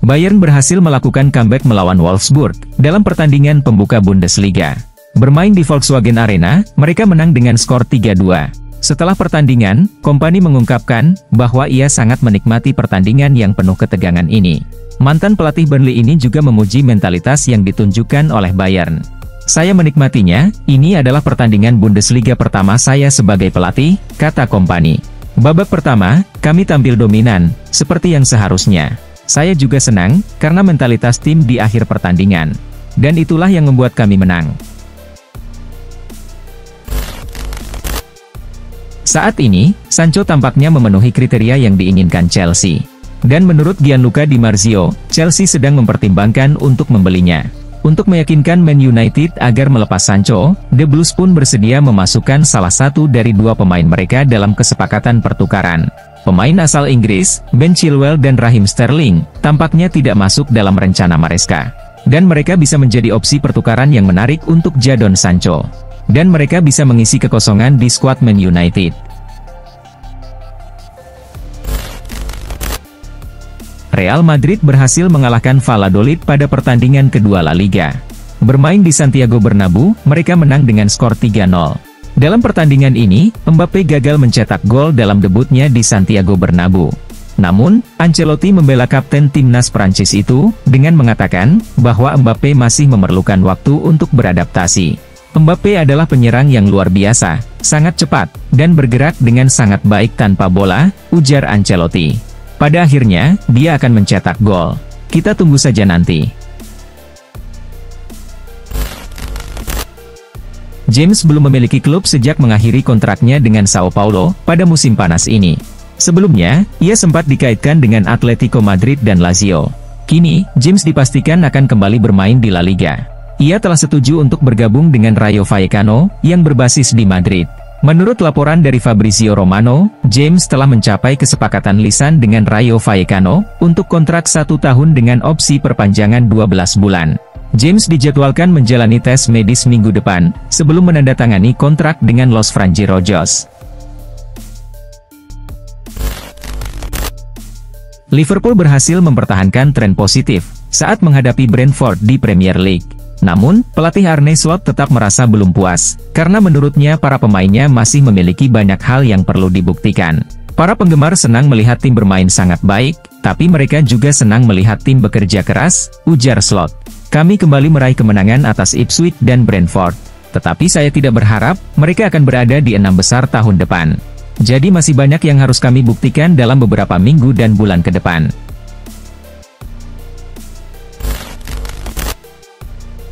Bayern berhasil melakukan comeback melawan Wolfsburg dalam pertandingan pembuka Bundesliga. Bermain di Volkswagen Arena, mereka menang dengan skor 3-2. Setelah pertandingan, Kompany mengungkapkan bahwa ia sangat menikmati pertandingan yang penuh ketegangan ini. Mantan pelatih Burnley ini juga memuji mentalitas yang ditunjukkan oleh Bayern. "Saya menikmatinya, ini adalah pertandingan Bundesliga pertama saya sebagai pelatih," kata Kompany. "Babak pertama, kami tampil dominan, seperti yang seharusnya. Saya juga senang, karena mentalitas tim di akhir pertandingan. Dan itulah yang membuat kami menang." Saat ini, Sancho tampaknya memenuhi kriteria yang diinginkan Chelsea. Dan menurut Gianluca Di Marzio, Chelsea sedang mempertimbangkan untuk membelinya. Untuk meyakinkan Man United agar melepas Sancho, The Blues pun bersedia memasukkan salah satu dari dua pemain mereka dalam kesepakatan pertukaran. Pemain asal Inggris, Ben Chilwell dan Raheem Sterling, tampaknya tidak masuk dalam rencana Maresca. Dan mereka bisa menjadi opsi pertukaran yang menarik untuk Jadon Sancho. Dan mereka bisa mengisi kekosongan di skuad Man United. Real Madrid berhasil mengalahkan Valladolid pada pertandingan kedua La Liga. Bermain di Santiago Bernabeu, mereka menang dengan skor 3-0. Dalam pertandingan ini, Mbappe gagal mencetak gol dalam debutnya di Santiago Bernabeu. Namun, Ancelotti membela kapten timnas Prancis itu, dengan mengatakan bahwa Mbappe masih memerlukan waktu untuk beradaptasi. Mbappe adalah penyerang yang luar biasa, sangat cepat, dan bergerak dengan sangat baik tanpa bola, ujar Ancelotti. Pada akhirnya, dia akan mencetak gol. Kita tunggu saja nanti. James belum memiliki klub sejak mengakhiri kontraknya dengan Sao Paulo pada musim panas ini. Sebelumnya, ia sempat dikaitkan dengan Atletico Madrid dan Lazio. Kini, James dipastikan akan kembali bermain di La Liga. Ia telah setuju untuk bergabung dengan Rayo Vallecano, yang berbasis di Madrid. Menurut laporan dari Fabrizio Romano, James telah mencapai kesepakatan lisan dengan Rayo Vallecano, untuk kontrak 1 tahun dengan opsi perpanjangan 12 bulan. James dijadwalkan menjalani tes medis minggu depan, sebelum menandatangani kontrak dengan Los Franjirojos. Liverpool berhasil mempertahankan tren positif saat menghadapi Brentford di Premier League. Namun, pelatih Arne Slot tetap merasa belum puas, karena menurutnya para pemainnya masih memiliki banyak hal yang perlu dibuktikan. Para penggemar senang melihat tim bermain sangat baik, tapi mereka juga senang melihat tim bekerja keras, ujar Slot. "Kami kembali meraih kemenangan atas Ipswich dan Brentford. Tetapi saya tidak berharap mereka akan berada di 6 besar tahun depan. Jadi masih banyak yang harus kami buktikan dalam beberapa minggu dan bulan ke depan."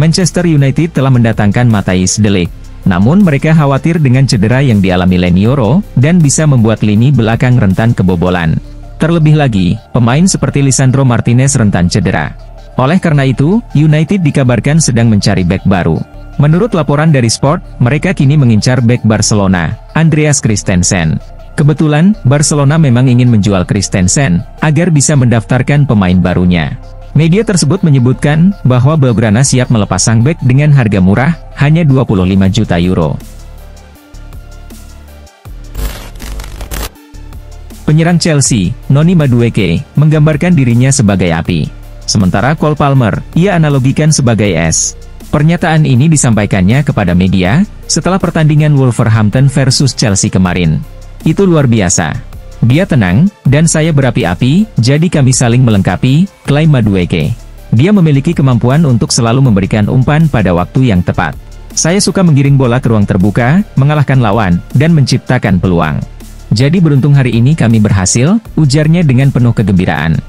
Manchester United telah mendatangkan Matthijs de Ligt. Namun mereka khawatir dengan cedera yang dialami Lenioro, dan bisa membuat lini belakang rentan kebobolan. Terlebih lagi, pemain seperti Lisandro Martinez rentan cedera. Oleh karena itu, United dikabarkan sedang mencari bek baru. Menurut laporan dari Sport, mereka kini mengincar bek Barcelona, Andreas Christensen. Kebetulan, Barcelona memang ingin menjual Christensen, agar bisa mendaftarkan pemain barunya. Media tersebut menyebutkan bahwa Blaugrana siap melepas sang bek dengan harga murah, hanya 25 juta euro. Penyerang Chelsea, Noni Madueke, menggambarkan dirinya sebagai api. Sementara Cole Palmer, ia analogikan sebagai es. Pernyataan ini disampaikannya kepada media, setelah pertandingan Wolverhampton versus Chelsea kemarin. "Itu luar biasa. Dia tenang, dan saya berapi-api, jadi kami saling melengkapi," klaim Madueke. Dia memiliki kemampuan untuk selalu memberikan umpan pada waktu yang tepat. "Saya suka menggiring bola ke ruang terbuka, mengalahkan lawan, dan menciptakan peluang. Jadi beruntung hari ini kami berhasil," ujarnya dengan penuh kegembiraan.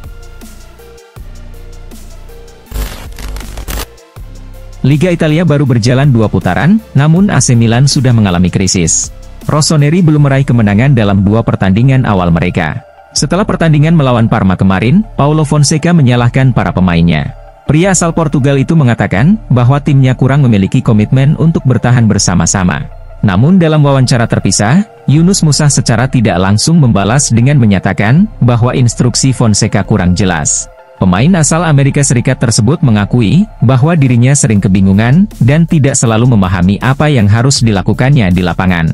Liga Italia baru berjalan 2 putaran, namun AC Milan sudah mengalami krisis. Rossoneri belum meraih kemenangan dalam 2 pertandingan awal mereka. Setelah pertandingan melawan Parma kemarin, Paulo Fonseca menyalahkan para pemainnya. Pria asal Portugal itu mengatakan bahwa timnya kurang memiliki komitmen untuk bertahan bersama-sama. Namun dalam wawancara terpisah, Yunus Musa secara tidak langsung membalas dengan menyatakan bahwa instruksi Fonseca kurang jelas. Pemain asal Amerika Serikat tersebut mengakui bahwa dirinya sering kebingungan dan tidak selalu memahami apa yang harus dilakukannya di lapangan.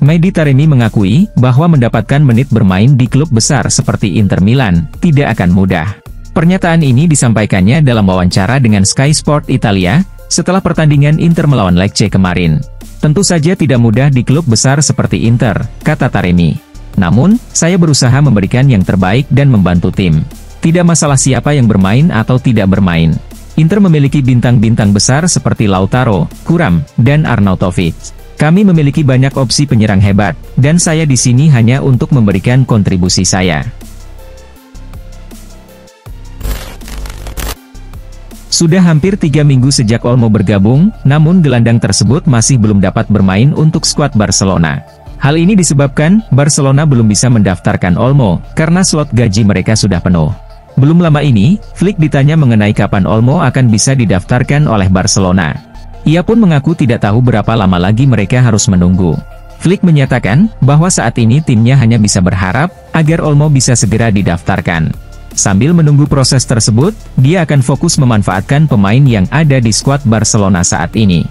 Mehdi Taremi mengakui bahwa mendapatkan menit bermain di klub besar seperti Inter Milan tidak akan mudah. Pernyataan ini disampaikannya dalam wawancara dengan Sky Sport Italia setelah pertandingan Inter melawan Lecce kemarin. Tentu saja tidak mudah di klub besar seperti Inter, kata Taremi. Namun, saya berusaha memberikan yang terbaik dan membantu tim. Tidak masalah siapa yang bermain atau tidak bermain. Inter memiliki bintang-bintang besar seperti Lautaro, Thuram, dan Arnautovic. Kami memiliki banyak opsi penyerang hebat, dan saya di sini hanya untuk memberikan kontribusi saya. Sudah hampir 3 minggu sejak Olmo bergabung, namun gelandang tersebut masih belum dapat bermain untuk skuad Barcelona. Hal ini disebabkan, Barcelona belum bisa mendaftarkan Olmo, karena slot gaji mereka sudah penuh. Belum lama ini, Flick ditanya mengenai kapan Olmo akan bisa didaftarkan oleh Barcelona. Ia pun mengaku tidak tahu berapa lama lagi mereka harus menunggu. Flick menyatakan, bahwa saat ini timnya hanya bisa berharap, agar Olmo bisa segera didaftarkan. Sambil menunggu proses tersebut, dia akan fokus memanfaatkan pemain yang ada di skuad Barcelona saat ini.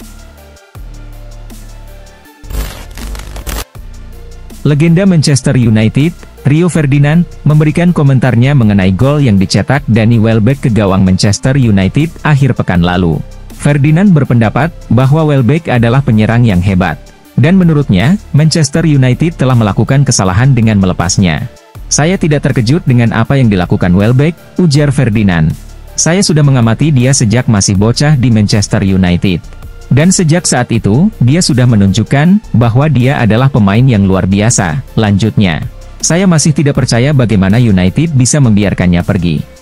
Legenda Manchester United, Rio Ferdinand, memberikan komentarnya mengenai gol yang dicetak Danny Welbeck ke gawang Manchester United akhir pekan lalu. Ferdinand berpendapat bahwa Welbeck adalah penyerang yang hebat. Dan menurutnya, Manchester United telah melakukan kesalahan dengan melepasnya. Saya tidak terkejut dengan apa yang dilakukan Welbeck, ujar Ferdinand. Saya sudah mengamati dia sejak masih bocah di Manchester United. Dan sejak saat itu, dia sudah menunjukkan bahwa dia adalah pemain yang luar biasa, lanjutnya. Saya masih tidak percaya bagaimana United bisa membiarkannya pergi.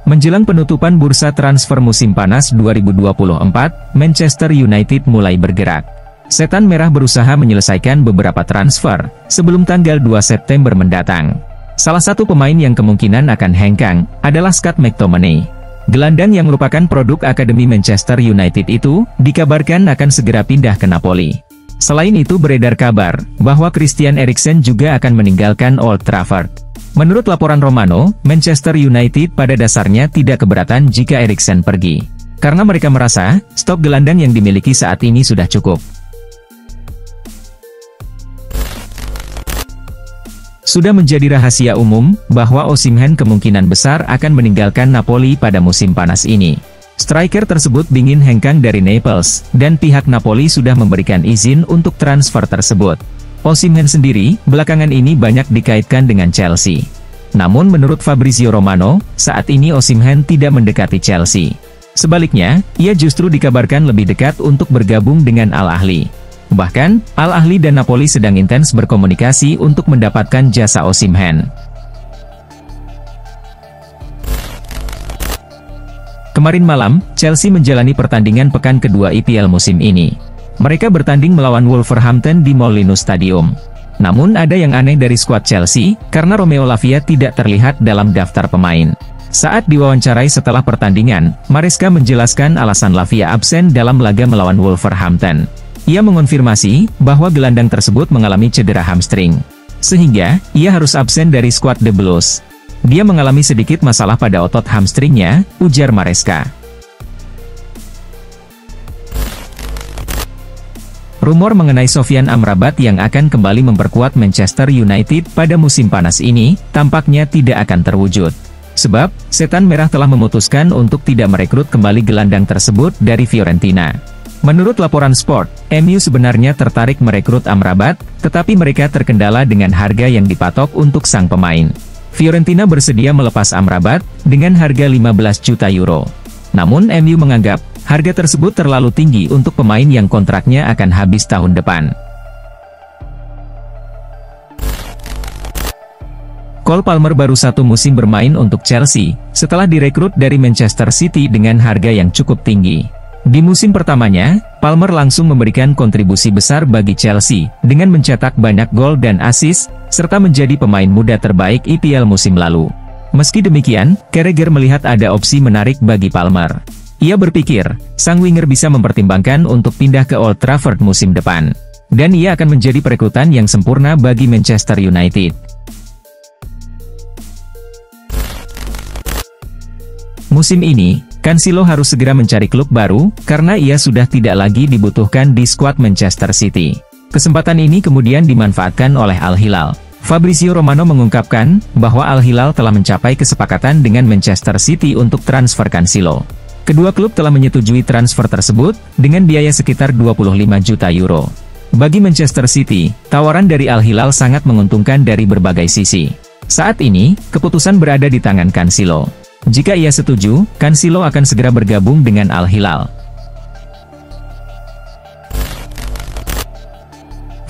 Menjelang penutupan bursa transfer musim panas 2024, Manchester United mulai bergerak. Setan Merah berusaha menyelesaikan beberapa transfer, sebelum tanggal 2 September mendatang. Salah satu pemain yang kemungkinan akan hengkang, adalah Scott McTominay. Gelandang yang merupakan produk Akademi Manchester United itu, dikabarkan akan segera pindah ke Napoli. Selain itu beredar kabar, bahwa Christian Eriksen juga akan meninggalkan Old Trafford. Menurut laporan Romano, Manchester United pada dasarnya tidak keberatan jika Eriksen pergi. Karena mereka merasa, stok gelandang yang dimiliki saat ini sudah cukup. Sudah menjadi rahasia umum, bahwa Osimhen kemungkinan besar akan meninggalkan Napoli pada musim panas ini. Striker tersebut ingin hengkang dari Naples, dan pihak Napoli sudah memberikan izin untuk transfer tersebut. Osimhen sendiri, belakangan ini banyak dikaitkan dengan Chelsea. Namun menurut Fabrizio Romano, saat ini Osimhen tidak mendekati Chelsea. Sebaliknya, ia justru dikabarkan lebih dekat untuk bergabung dengan Al Ahly. Bahkan, Al Ahly dan Napoli sedang intens berkomunikasi untuk mendapatkan jasa Osimhen. Kemarin malam, Chelsea menjalani pertandingan pekan kedua IPL musim ini. Mereka bertanding melawan Wolverhampton di Molineux Stadium. Namun ada yang aneh dari skuad Chelsea, karena Romeo Lavia tidak terlihat dalam daftar pemain. Saat diwawancarai setelah pertandingan, Maresca menjelaskan alasan Lavia absen dalam laga melawan Wolverhampton. Ia mengonfirmasi, bahwa gelandang tersebut mengalami cedera hamstring. Sehingga, ia harus absen dari skuad The Blues. Dia mengalami sedikit masalah pada otot hamstringnya, ujar Maresca. Rumor mengenai Sofyan Amrabat yang akan kembali memperkuat Manchester United pada musim panas ini, tampaknya tidak akan terwujud. Sebab, Setan Merah telah memutuskan untuk tidak merekrut kembali gelandang tersebut dari Fiorentina. Menurut laporan Sport, MU sebenarnya tertarik merekrut Amrabat, tetapi mereka terkendala dengan harga yang dipatok untuk sang pemain. Fiorentina bersedia melepas Amrabat, dengan harga 15 juta euro. Namun MU menganggap, harga tersebut terlalu tinggi untuk pemain yang kontraknya akan habis tahun depan. Cole Palmer baru satu musim bermain untuk Chelsea, setelah direkrut dari Manchester City dengan harga yang cukup tinggi. Di musim pertamanya, Palmer langsung memberikan kontribusi besar bagi Chelsea, dengan mencetak banyak gol dan assist, serta menjadi pemain muda terbaik IPL musim lalu. Meski demikian, Carragher melihat ada opsi menarik bagi Palmer. Ia berpikir, sang winger bisa mempertimbangkan untuk pindah ke Old Trafford musim depan. Dan ia akan menjadi perekrutan yang sempurna bagi Manchester United. Musim ini, Cancelo harus segera mencari klub baru, karena ia sudah tidak lagi dibutuhkan di skuad Manchester City. Kesempatan ini kemudian dimanfaatkan oleh Al Hilal. Fabrizio Romano mengungkapkan, bahwa Al Hilal telah mencapai kesepakatan dengan Manchester City untuk transfer Cancelo. Kedua klub telah menyetujui transfer tersebut, dengan biaya sekitar 25 juta euro. Bagi Manchester City, tawaran dari Al Hilal sangat menguntungkan dari berbagai sisi. Saat ini, keputusan berada di tangan Cancelo. Jika ia setuju, Cancelo akan segera bergabung dengan Al Hilal.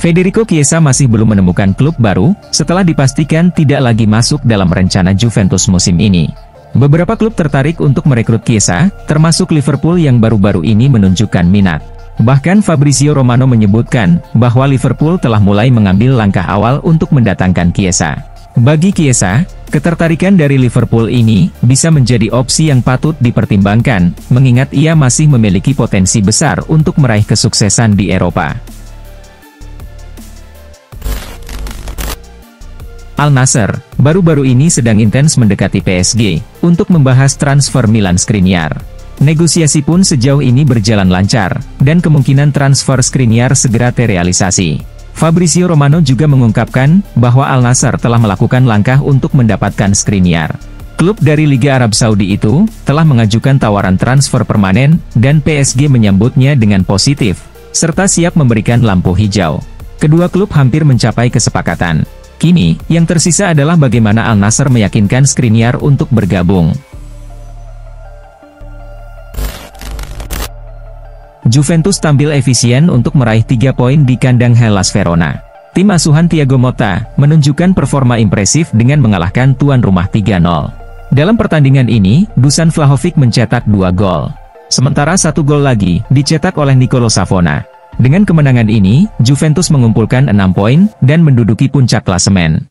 Federico Chiesa masih belum menemukan klub baru, setelah dipastikan tidak lagi masuk dalam rencana Juventus musim ini. Beberapa klub tertarik untuk merekrut Chiesa, termasuk Liverpool yang baru-baru ini menunjukkan minat. Bahkan Fabrizio Romano menyebutkan, bahwa Liverpool telah mulai mengambil langkah awal untuk mendatangkan Chiesa. Bagi Chiesa, ketertarikan dari Liverpool ini, bisa menjadi opsi yang patut dipertimbangkan, mengingat ia masih memiliki potensi besar untuk meraih kesuksesan di Eropa. Al Nassr, baru-baru ini sedang intens mendekati PSG, untuk membahas transfer Milan Skriniar. Negosiasi pun sejauh ini berjalan lancar, dan kemungkinan transfer Skriniar segera terrealisasi. Fabrizio Romano juga mengungkapkan, bahwa Al Nassr telah melakukan langkah untuk mendapatkan Skriniar. Klub dari Liga Arab Saudi itu, telah mengajukan tawaran transfer permanen, dan PSG menyambutnya dengan positif, serta siap memberikan lampu hijau. Kedua klub hampir mencapai kesepakatan. Kini, yang tersisa adalah bagaimana Al Nassr meyakinkan Skriniar untuk bergabung. Juventus tampil efisien untuk meraih 3 poin di kandang Hellas Verona. Tim asuhan Thiago Motta menunjukkan performa impresif dengan mengalahkan tuan rumah 3-0. Dalam pertandingan ini, Dusan Vlahovic mencetak 2 gol. Sementara 1 gol lagi dicetak oleh Nicolo Savona. Dengan kemenangan ini, Juventus mengumpulkan 6 poin, dan menduduki puncak klasemen.